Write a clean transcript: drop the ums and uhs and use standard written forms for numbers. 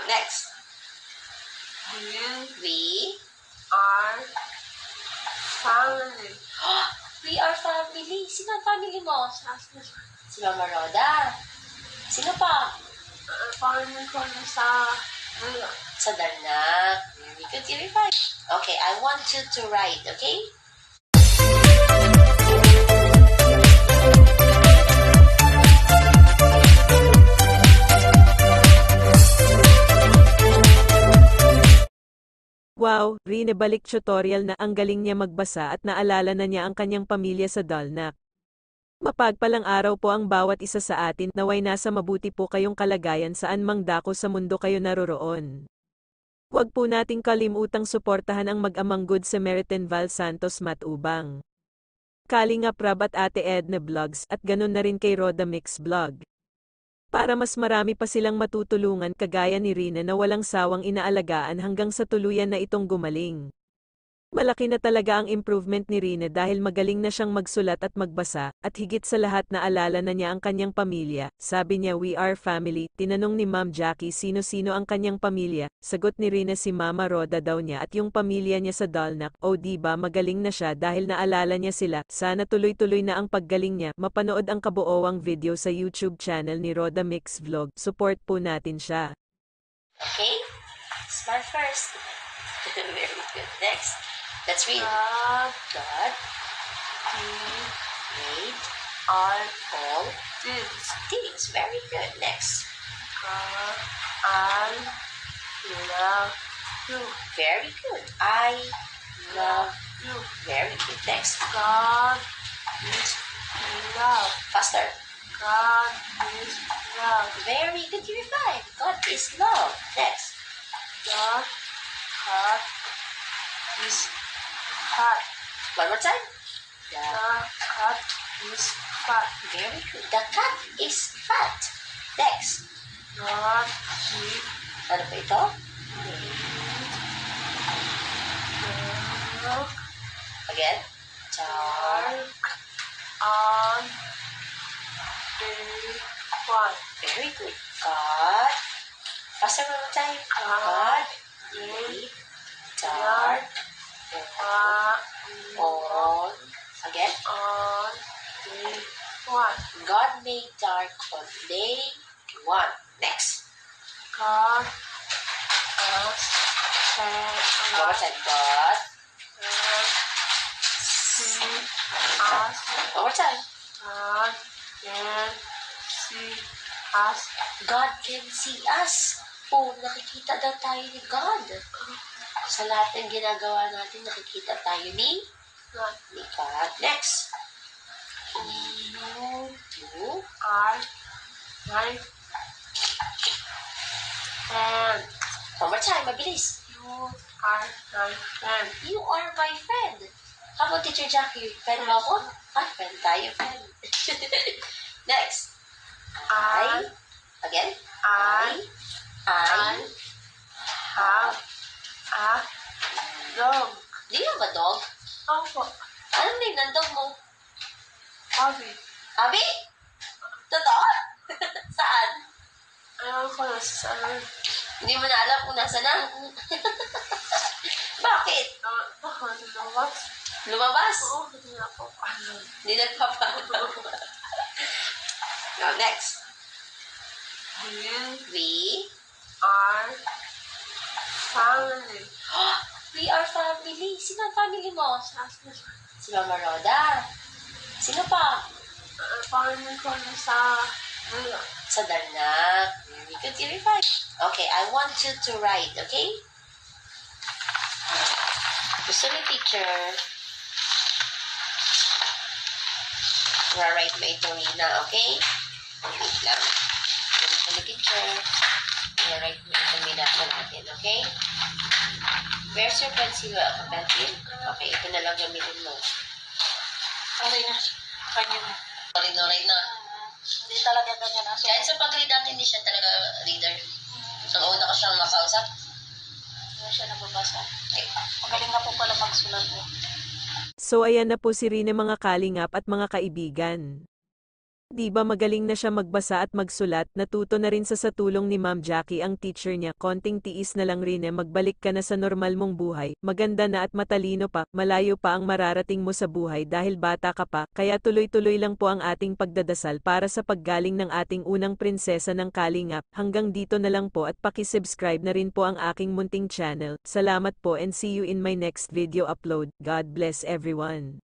Next. We are family. We are family. Sino ang family mo? Si Mama Roda. Sino pa? Family ko na sa Darnac. Very good. Very fine. Okay, I want you to write, okay? Wow, Rine balik tutorial na ang galing niya magbasa at naalala na niya ang kanyang pamilya sa Darnac. Mapagpalang araw po ang bawat isa sa atin, naway nasa mabuti po kayong kalagayan saan mang dako sa mundo kayo naroroon. Huwag po nating kalimutang suportahan ang mag-amang Good Samaritan Val Santos Matubang, Kalingap Rab at Ate Edna Vlogs at ganun na rin kay Roda Mix Vlog. Para mas marami pa silang matutulungan kagaya ni Rina na walang sawang inaalagaan hanggang sa tuluyan na itong gumaling. Malaki na talaga ang improvement ni Rina dahil magaling na siyang magsulat at magbasa, at higit sa lahat naalala na niya ang kanyang pamilya. Sabi niya, "We are family." Tinanong ni Ma'am Jackie sino-sino ang kanyang pamilya. Sagot ni Rina si Mama Roda daw niya at yung pamilya niya sa Darnac. O diba magaling na siya dahil naalala niya sila. Sana tuloy-tuloy na ang paggaling niya. Mapanood ang kabuoang video sa YouTube channel ni Roda Mix Vlog. Support po natin siya. Okay? Smile first. Very good. Next. Let's read. God made all things. Very good. Next. God, I love you. Very good. I love you. Very good. Next. God is love. Faster. God is love. Very good. You're fine. God is love. Next. God is fat. One more time. The cat is fat. Very good. The cat is fat. Next. God is Ano ba ito? milk Again. dark on day one. Very good. God. Faster one more time. God made dark on. Again. On day one. God made dark on day 1. Next. God has said One more time. God. see us. One more time. God can see us. God can see us. Oh, nakikita daw tayo ni God. Sa lahat ng ginagawa natin, nakikita tayo ni God. God. Next. You are my friend. One more time, mabilis. You are my friend. You are my friend. How about Teacher Jackie? Friend mo ako? Friend tayo, friend. Next. Again. I have a dog. Do you have a dog? Opo. Anong name ng dog mo? Abby. Abby? Totoo? Saan? Ayaw ko na saan. Hindi mo na alam kung nasa na. Bakit? Lumabas. Lumabas? Oo, hindi na po. Hindi nagpapaalam. Now, next. We are family. We are family. Sino ang family mo? Si Mama Roda. Sino pa? Family ko na sa Darnac. Very good. Very fine. Okay, I want you to write, okay? Gusto ni teacher. Write mo ito, Rina, okay? Wait lang. Gusto ni teacher. Write mo ito, Rina, natin, okay? Where's your pencil? Pencil? Okay, ito na lang gamitin mo. Okay na. Kanya na. Right na. Hindi talaga ganyan na. Kahit sa pag-read natin, hindi siya talaga reader. So, una ko siyang makausap. Hindi siya nababasa. Magaling na po pala magsulat mo. So ayan na po si Rina mga kalingap at mga kaibigan. Di ba magaling na siya magbasa at magsulat, natuto na rin sa tulong ni Ma'am Jackie ang teacher niya. Konting tiis na lang rin magbalik ka na sa normal mong buhay. Maganda na at matalino pa, malayo pa ang mararating mo sa buhay dahil bata ka pa, kaya tuloy-tuloy lang po ang ating pagdadasal para sa paggaling ng ating unang prinsesa ng Kalingap. Hanggang dito na lang po at paki-subscribe na rin po ang aking munting channel. Salamat po and see you in my next video upload. God bless everyone.